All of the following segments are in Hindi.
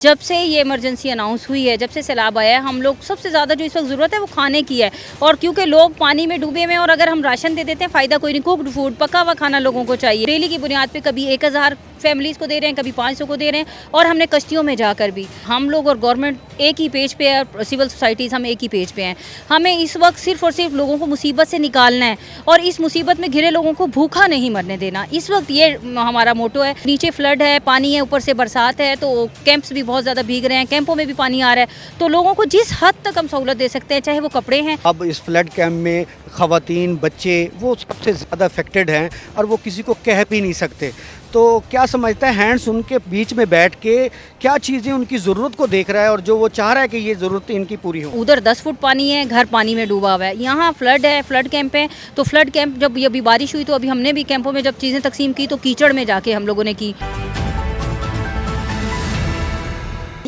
जब से ये इमरजेंसी अनाउंस हुई है, जब से सैलाब आया है, हम लोग सबसे ज़्यादा जो इस वक्त ज़रूरत है वो खाने की है। और क्योंकि लोग पानी में डूबे हुए हैं और अगर हम राशन दे देते हैं फ़ायदा कोई नहीं। कुक्ड फूड, पका हुआ खाना लोगों को चाहिए। डेली की बुनियाद पे कभी 1000 फैमिलीज़ को दे रहे हैं, कभी 500 को दे रहे हैं। और हमने कश्तियों में जाकर भी हम लोग और गवर्नमेंट एक ही पेज पे है, सिविल सोसाइटीज़ हम एक ही पेज पे हैं। हमें इस वक्त सिर्फ़ और सिर्फ लोगों को मुसीबत से निकालना है और इस मुसीबत में घिरे लोगों को भूखा नहीं मरने देना। इस वक्त ये हमारा मोटो है। नीचे फ्लड है, पानी है, ऊपर से बरसात है, तो कैंप्स भी बहुत ज़्यादा भीग रहे हैं, कैंपों में भी पानी आ रहा है। तो लोगों को जिस हद तक हम सहूलत दे सकते हैं, चाहे वो कपड़े हैं। अब इस फ्लड कैंप में ख़वातीन, बच्चे वो सबसे ज़्यादा अफेक्टेड हैं और वो किसी को कह भी नहीं सकते। तो क्या समझता है हैंड्स उनके बीच में बैठ के क्या चीज़ें उनकी ज़रूरत को देख रहा है और जो वो चाह रहा है कि ये ज़रूरतें इनकी पूरी हों। उधर 10 फुट पानी है, घर पानी में डूबा हुआ है। यहाँ फ्लड है, फ्लड कैंप है। तो फ्लड कैंप जब ये अभी बारिश हुई तो अभी हमने भी कैंपों में जब चीज़ें तकसीम की तो कीचड़ में जाके हम लोगों ने की।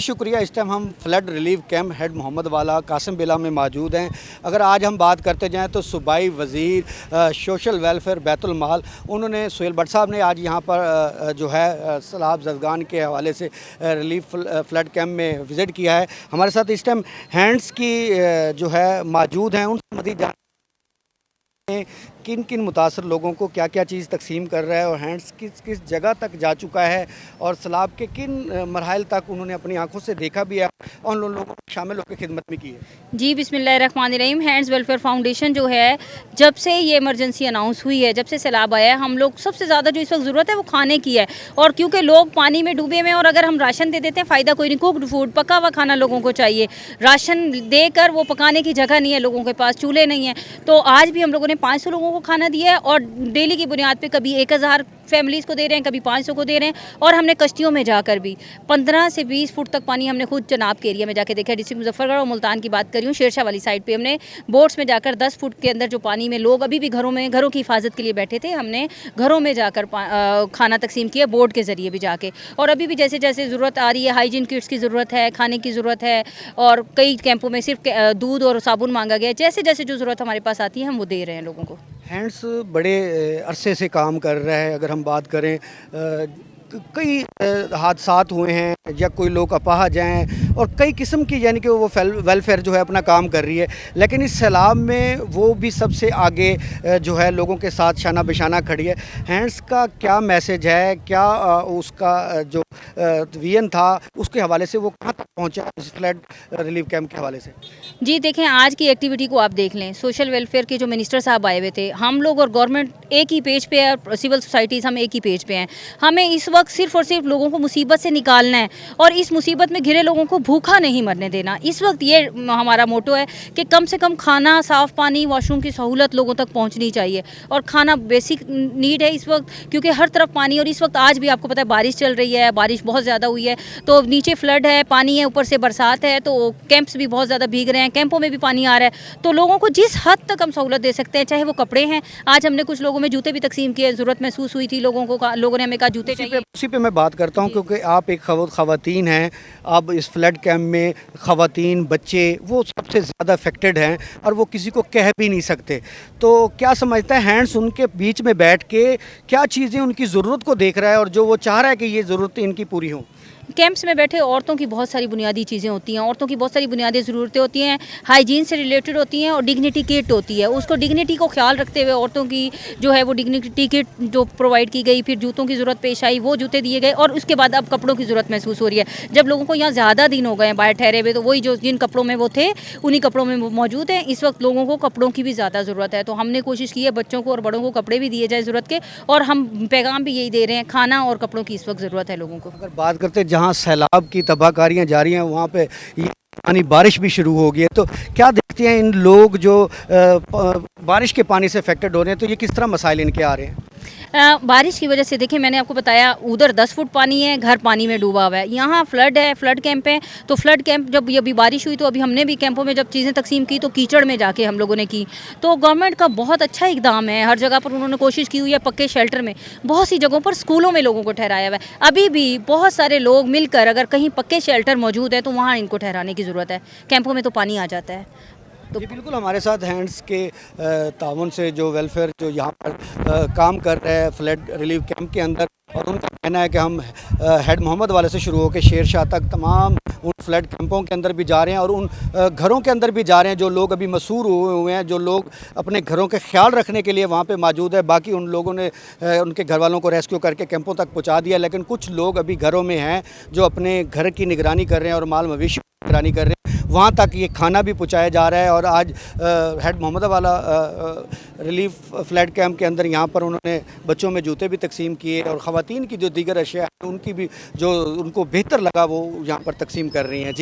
शुक्रिया। इस टाइम हम flood relief camp head Mohammad वाला कासिम बिला में मौजूद हैं। अगर आज हम बात करते जाएं तो सूबाई वज़ीर सोशल वेलफेयर बैतुल माल उन्होंने सुहेल भट्ट साहब ने आज यहाँ पर जो है सैलाब ज़दगान के हवाले से रिलीफ फ्लड कैंप में विज़िट किया है। हमारे साथ इस टाइम हैंड्स की जो है मौजूद हैं। उनसे मज़ीद जान किन किन मुतासर लोगों को क्या क्या चीज़ तकसीम कर रहा है और हैंड्स किस किस जगह तक जा चुका है और सैलाब के किन मरहल तक उन्होंने अपनी आंखों से देखा भी है और उन लोगों को शामिल होकर खिदमत भी की है। जी बिस्मिल्लाहिर्रहमानिर्रहीम। हैंड्स वेलफेयर फाउंडेशन जो है, जब से ये इमरजेंसी अनाउंस हुई है, जब से सैलाब आया है, हम लोग सबसे ज़्यादा जो इस वक्त ज़रूरत है वो खाने की है। और क्योंकि लोग पानी में डूबे हुए हैं और अगर हम राशन दे देते हैं फ़ायदा कोई नहीं। कुक्ड फूड, पका हुआ खाना लोगों को चाहिए। राशन देकर वो पकाने की जगह नहीं है, लोगों के पास चूल्हे नहीं हैं। तो आज भी हम लोगों ने 500 लोगों को खाना दिया है और डेली की बुनियाद पे कभी 1000 फैमिलीज़ को दे रहे हैं, कभी 500 को दे रहे हैं। और हमने कश्तियों में जाकर भी 15 से 20 फुट तक पानी हमने खुद जनाब के एरिया में जाके देखा। डिस्ट्रिक्ट मुजफ्फरगढ़ और मुल्तान की बात कर रही हूँ, शेरशाह वाली साइड पे हमने बोट्स में जाकर 10 फुट के अंदर जो पानी में लोग अभी भी घरों की हिफाजत के लिए बैठे थे, हमने घरों में जाकर खाना तकसीम किया, बोट के ज़रिए भी जाके। और अभी भी जैसे जैसे ज़रूरत आ रही है, हाइजीन किट्स की ज़रूरत है, खाने की ज़रूरत है और कई कैंपों में सिर्फ दूध और साबुन मांगा गया है। जैसे जैसे जो ज़रूरत हमारे पास आती है हम वो दे रहे हैं लोगों को। हैंड्स बड़े अरसे से काम कर रहा है। अगर हम बात करें कई हादसात हुए हैं या कोई लोग अपाहज हैं और कई किस्म की यानी कि वो वेलफेयर जो है अपना काम कर रही है, लेकिन इस सैलाब में वो भी सबसे आगे जो है लोगों के साथ शाना बिशाना खड़ी है। हैंड्स का क्या मैसेज है, क्या उसका जो विजन था उसके हवाले से वो कहाँ तक पहुँचा इस फ्लड रिलीफ कैंप के हवाले से? जी देखें, आज की एक्टिविटी को आप देख लें। सोशल वेलफेयर के जो मिनिस्टर साहब आए हुए थे, हम लोग और गवर्नमेंट एक ही पेज पे है, सिविल सोसाइटीज़ हम एक ही पेज पे हैं। हमें इस वक्त सिर्फ और सिर्फ लोगों को मुसीबत से निकालना है और इस मुसीबत में घिरे लोगों को भूखा नहीं मरने देना। इस वक्त ये हमारा मोटो है कि कम से कम खाना, साफ़ पानी, वॉशरूम की सहूलत लोगों तक पहुँचनी चाहिए। और खाना बेसिक नीड है इस वक्त, क्योंकि हर तरफ पानी। और इस वक्त आज भी आपको पता है बारिश चल रही है, बारिश बहुत ज़्यादा हुई है, तो नीचे फ्लड है, पानी है, ऊपर से बरसात है, तो कैंप्स भी बहुत ज़्यादा भीग रहे हैं, कैंपों में भी पानी आ रहा है। तो लोगों को जिस हद तक हम सहूलत दे सकते हैं, चाहे वो कपड़े हैं। आज हमने कुछ लोगों में जूते भी तकसीम किए, ज़रूरत महसूस हुई थी लोगों को, लोगों ने हमें कहा जूते चाहिए। उसी पे मैं बात करता हूँ क्योंकि आप एक ख़वातीन हैं। अब इस फ्लड कैंप में ख़वातीन, बच्चे वो सबसे ज़्यादा अफेक्टेड हैं और वो किसी को कह भी नहीं सकते। तो क्या समझता है हैंड्स उनके बीच में बैठ के क्या चीज़ें उनकी ज़रूरत को देख रहा है और जो वो चाह रहा है कि ये ज़रूरतें इनकी पूरी हों। कैंप्स में बैठे औरतों की बहुत सारी बुनियादी चीज़ें होती हैं, औरतों की बहुत सारी बुनियादी ज़रूरतें होती हैं, हाइजीन से रिलेटेड होती हैं और डिग्निटी किट होती है। उसको डिग्निटी को ख्याल रखते हुए औरतों की जो है वो डिग्निटी किट जो प्रोवाइड की गई, फिर जूतों की ज़रूरत पेश आई, वो जूते दिए गए। और उसके बाद अब कपड़ों की ज़रूरत महसूस हो रही है। जब लोगों को यहाँ ज़्यादा दिन हो गए हैं बाहर ठहरे हुए, तो वही जो जिन कपड़ों में वो थे उन्हीं कपड़ों में वो मौजूद हैं। इस वक्त लोगों को कपड़ों की भी ज़्यादा ज़रूरत है। तो हमने कोशिश की है बच्चों को और बड़ों को कपड़े भी दिए जाए ज़रूरत के, और हम पैगाम भी यही दे रहे हैं, खाना और कपड़ों की इस वक्त ज़रूरत है लोगों को। अगर बात करते हैं जहाँ सैलाब की तबाहकारियाँ जारी हैं वहाँ पे ये पानी बारिश भी शुरू हो गई है, तो क्या देखते हैं इन लोग जो बारिश के पानी से अफेक्टेड हो रहे हैं, तो ये किस तरह मसाइल इनके आ रहे हैं? बारिश की वजह से देखिए, मैंने आपको बताया उधर 10 फुट पानी है, घर पानी में डूबा हुआ है। यहाँ फ्लड है, फ्लड कैंप है। तो फ्लड कैंप जब ये अभी बारिश हुई तो अभी हमने भी कैंपों में जब चीज़ें तकसीम की तो कीचड़ में जाके हम लोगों ने की। तो गवर्नमेंट का बहुत अच्छा इकदाम है, हर जगह पर उन्होंने कोशिश की हुई है। पक्के शेल्टर में बहुत सी जगहों पर स्कूलों में लोगों को ठहराया हुआ है। अभी भी बहुत सारे लोग मिलकर अगर कहीं पक्के शेल्टर मौजूद है तो वहाँ इनको ठहराने की ज़रूरत है। कैंपों में तो पानी आ जाता है। तो जी बिल्कुल, हमारे साथ हैंड्स के ताउन से जो वेलफेयर जो यहाँ पर काम कर रहे हैं फ्लड रिलीफ कैंप के अंदर, और उनका कहना है कि हम हेड मोहम्मद वाले से शुरू होकर शेर शाह तक तमाम उन फ्लड कैंपों के अंदर भी जा रहे हैं और उन घरों के अंदर भी जा रहे हैं जो लोग अभी मसूर हुए हैं, जो लोग अपने घरों के ख्याल रखने के लिए वहाँ पे मौजूद है। बाकी उन लोगों ने उनके घर वालों को रेस्क्यू करके कैंपों तक पहुँचा दिया, लेकिन कुछ लोग अभी घरों में हैं जो अपने घर की निगरानी कर रहे हैं और माल मवेशी की निगरानी कर रहे हैं। वहाँ तक ये खाना भी पहुँचाया जा रहा है। और आज हेड मोहम्मद वाला रिलीफ फ्लड कैंप के अंदर यहाँ पर उन्होंने बच्चों में जूते भी तकसीम किए और ख़वातीन की जो दीगर अशिया हैं उनकी भी जो उनको बेहतर लगा वो यहाँ पर तकसीम कर रही हैं। जी।